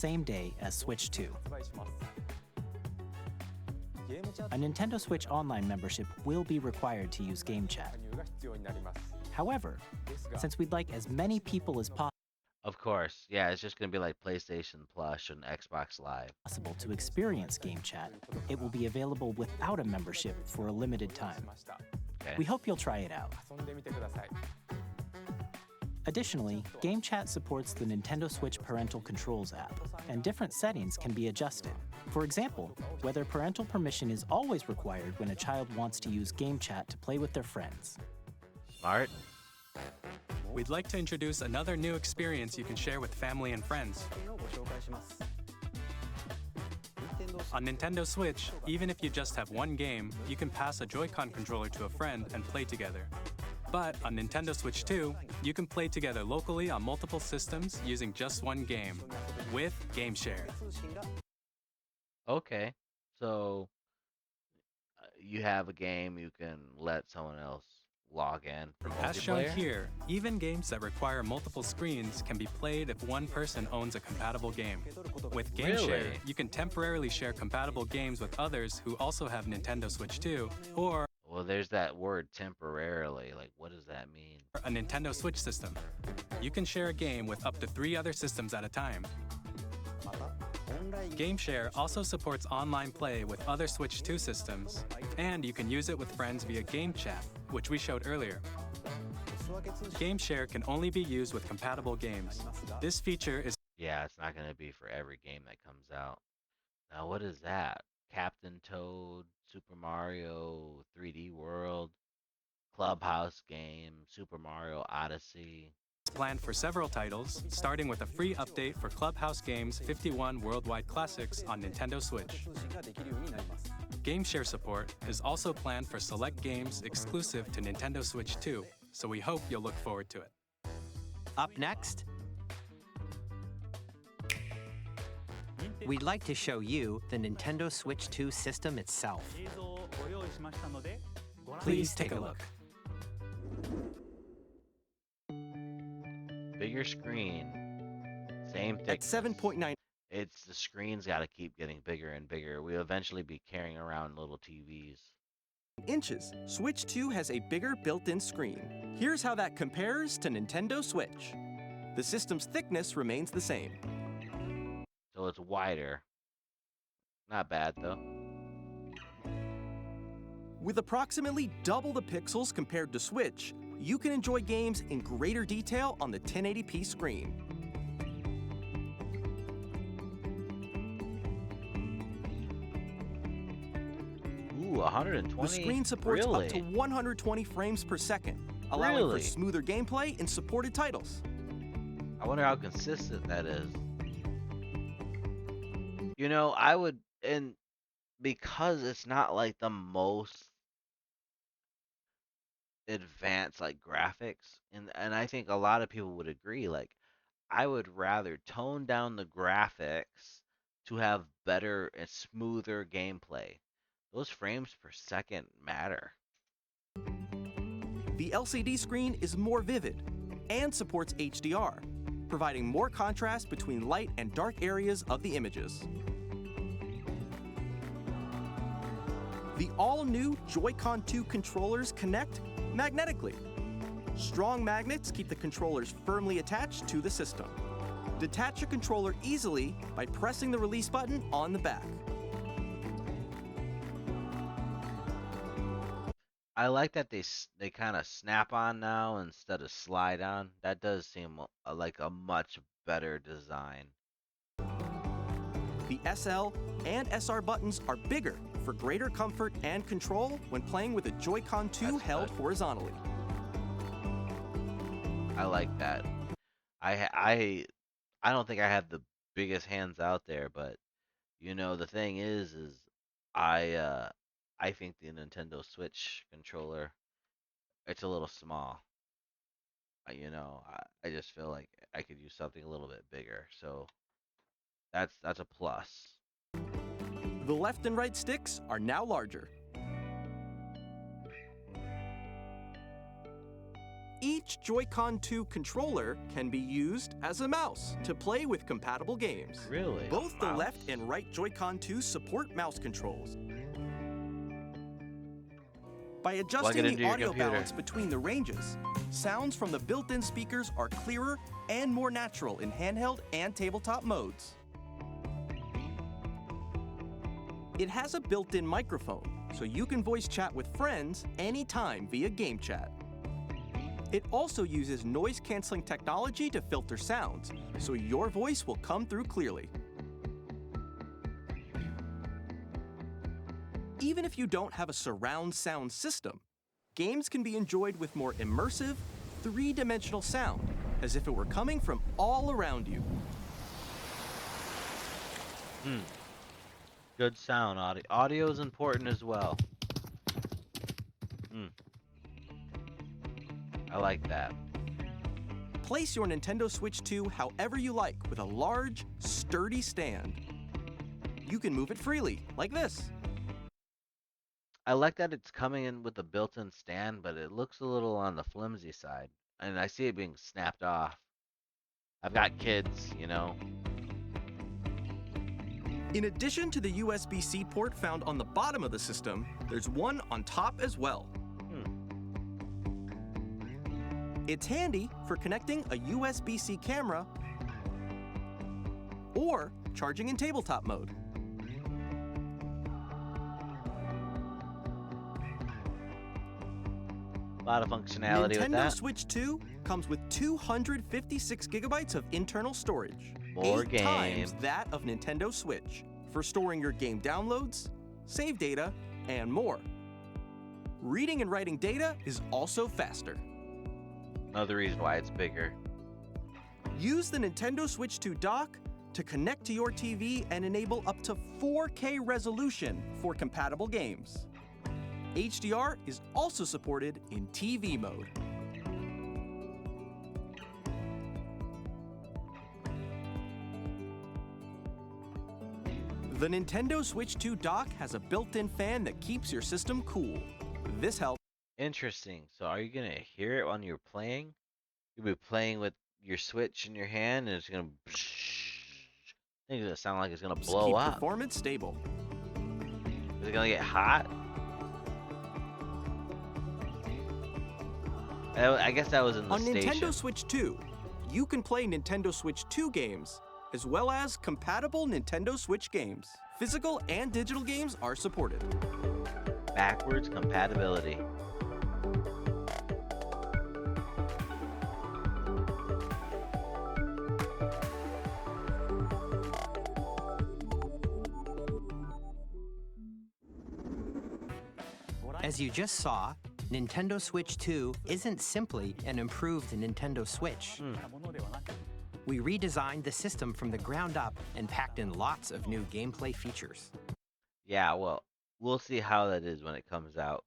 same day as Switch 2. A Nintendo Switch Online membership will be required to use Game Chat. However, since we'd like as many people as Of course, yeah, it's just gonna be like PlayStation Plus and Xbox Live. possible to experience Game Chat, it will be available without a membership for a limited time. Okay. We hope you'll try it out. Additionally, Game Chat supports the Nintendo Switch Parental Controls app, and different settings can be adjusted. For example, whether parental permission is always required when a child wants to use Game Chat to play with their friends. Smart. We'd like to introduce another new experience you can share with family and friends. On Nintendo Switch, even if you just have one game, you can pass a Joy-Con controller to a friend and play together. But on Nintendo Switch 2, you can play together locally on multiple systems using just one game, with GameShare. Okay, so you have a game, you can let someone else log in for As shown multiplayer? here, even games that require multiple screens can be played if one person owns a compatible game. With GameShare, Really? you can temporarily share compatible games with others who also have Nintendo Switch 2 or Well, there's that word temporarily. Like, what does that mean? a Nintendo Switch system. You can share a game with up to 3 other systems at a time. GameShare also supports online play with other Switch 2 systems, and you can use it with friends via Game Chat, which we showed earlier. GameShare can only be used with compatible games. This feature is Yeah, it's not gonna be for every game that comes out. Now, what is that? Captain Toad, Super Mario 3D World, Clubhouse game, Super Mario Odyssey. planned for several titles, starting with a free update for Clubhouse Games 51 Worldwide Classics on Nintendo Switch. GameShare support is also planned for select games exclusive to Nintendo Switch 2, so we hope you'll look forward to it. Up next, we'd like to show you the Nintendo Switch 2 system itself. Please take a look. Bigger screen, same At thickness. 7.9 It's the screen's got to keep getting bigger and bigger. We'll eventually be carrying around little TVs. inches, Switch 2 has a bigger built-in screen. Here's how that compares to Nintendo Switch. The system's thickness remains the same. So it's wider. Not bad though. With approximately double the pixels compared to Switch, you can enjoy games in greater detail on the 1080p screen. Ooh, 120. The screen supports really? up to 120 frames per second, allowing Really? for smoother gameplay in supported titles. I wonder how consistent that is. You know, I would, and because it's not like the most advanced like graphics, and I think a lot of people would agree, like I would rather tone down the graphics to have better and smoother gameplay. Those frames per second matter. The LCD screen is more vivid and supports HDR, providing more contrast between light and dark areas of the images. The all-new Joy-Con 2 controllers connect magnetically. Strong magnets keep the controllers firmly attached to the system. Detach your controller easily by pressing the release button on the back. I like that they kind of snap on now instead of slide on. That does seem like a much better design. The SL and SR buttons are bigger for greater comfort and control when playing with a Joy-Con 2 That's held good. horizontally. I like that. I don't think I have the biggest hands out there, but you know the thing is I think the Nintendo Switch controller it's a little small. You know, I just feel like I could use something a little bit bigger. So that's a plus. The left and right sticks are now larger. Each Joy-Con 2 controller can be used as a mouse to play with compatible games. Really? Both the Mouse? left and right Joy-Con 2 support mouse controls. By adjusting into the your audio computer. balance between the ranges, sounds from the built-in speakers are clearer and more natural in handheld and tabletop modes. It has a built-in microphone, so you can voice chat with friends anytime via Game Chat. It also uses noise-canceling technology to filter sounds, so your voice will come through clearly. Even if you don't have a surround sound system, games can be enjoyed with more immersive, three-dimensional sound, as if it were coming from all around you. Good sound audio. Audio is important as well. I like that. Place your Nintendo Switch 2 however you like with a large, sturdy stand. You can move it freely, like this. I like that it's coming in with a built-in stand, but it looks a little on the flimsy side. And I see it being snapped off. I've got kids, you know. In addition to the USB-C port found on the bottom of the system, there's one on top as well. It's handy for connecting a USB-C camera or charging in tabletop mode. A lot of functionality with Nintendo that. Switch 2 comes with 256 gigabytes of internal storage. More 8 times games. that of Nintendo Switch for storing your game downloads, save data, and more. Reading and writing data is also faster. Another reason why it's bigger. Use the Nintendo Switch 2 dock to connect to your TV and enable up to 4K resolution for compatible games. HDR is also supported in TV mode. The Nintendo Switch 2 dock has a built-in fan that keeps your system cool. This helps. Interesting. So are you gonna hear it when you're playing? You'll be playing with your Switch in your hand, and it's gonna. I think it's gonna sound like it's gonna blow keep up. performance stable. Is it gonna get hot? I guess that was in the On station. Nintendo Switch 2, you can play Nintendo Switch 2 games, as well as compatible Nintendo Switch games. Physical and digital games are supported. Backwards compatibility. As you just saw, Nintendo Switch 2 isn't simply an improved Nintendo Switch. We redesigned the system from the ground up and packed in lots of new gameplay features. Yeah, well, we'll see how that is when it comes out.